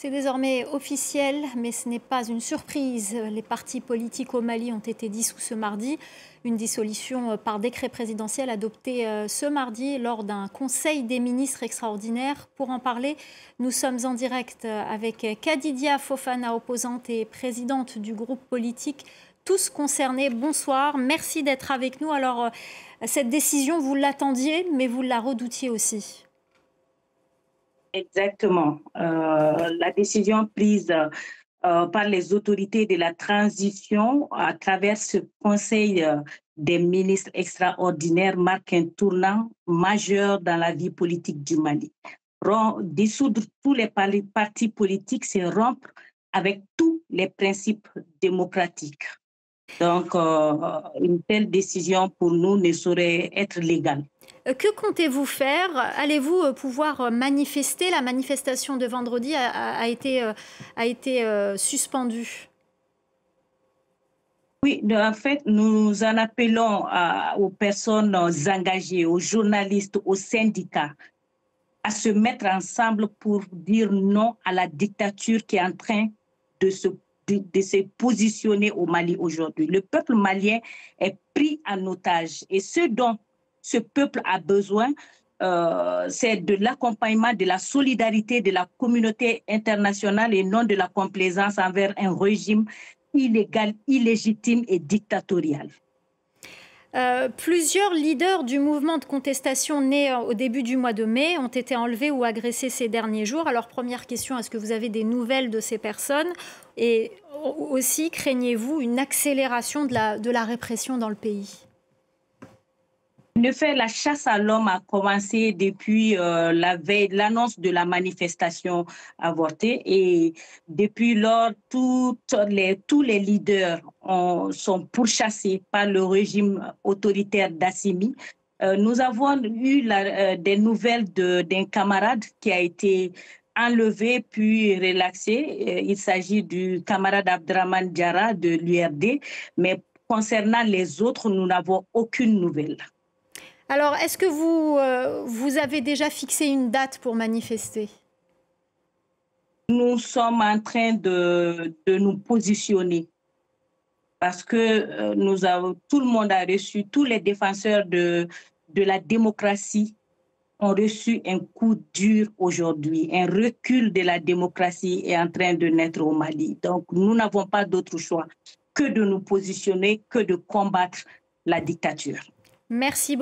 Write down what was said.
C'est désormais officiel, mais ce n'est pas une surprise. Les partis politiques au Mali ont été dissous ce mardi. Une dissolution par décret présidentiel adoptée ce mardi lors d'un conseil des ministres extraordinaire. Pour en parler, nous sommes en direct avec Kadidia Fofana, opposante et présidente du groupe politique Tous Concernés. Bonsoir, merci d'être avec nous. Alors, cette décision, vous l'attendiez, mais vous la redoutiez aussi. Exactement. La décision prise par les autorités de la transition à travers ce Conseil des ministres extraordinaires marque un tournant majeur dans la vie politique du Mali. Dissoudre tous les partis politiques, c'est rompre avec tous les principes démocratiques. Donc, une telle décision pour nous ne saurait être légale. Que comptez-vous faire? Allez-vous pouvoir manifester? La manifestation de vendredi a été suspendue. Oui, en fait, nous en appelons aux personnes engagées, aux journalistes, aux syndicats, à se mettre ensemble pour dire non à la dictature qui est en train de se positionner au Mali aujourd'hui. Le peuple malien est pris en otage et ce dont ce peuple a besoin, c'est de l'accompagnement, de la solidarité de la communauté internationale et non de la complaisance envers un régime illégal, illégitime et dictatorial. Plusieurs leaders du mouvement de contestation né au début du mois de mai ont été enlevés ou agressés ces derniers jours. Alors, première question, est-ce que vous avez des nouvelles de ces personnes? Et aussi, craignez-vous une accélération de la répression dans le pays? En effet, la chasse à l'homme a commencé depuis la veille, l'annonce de la manifestation avortée et depuis lors, tous les leaders sont pourchassés par le régime autoritaire d'Assimi. Nous avons eu des nouvelles d'un camarade qui a été enlevé puis relaxé. Il s'agit du camarade Abdraman Diarra de l'URD, mais concernant les autres, nous n'avons aucune nouvelle. Alors, est-ce que vous avez déjà fixé une date pour manifester? Nous sommes en train de nous positionner parce que tout le monde a reçu, tous les défenseurs de la démocratie ont reçu un coup dur aujourd'hui. Un recul de la démocratie est en train de naître au Mali. Donc, nous n'avons pas d'autre choix que de nous positionner, que de combattre la dictature. Merci beaucoup.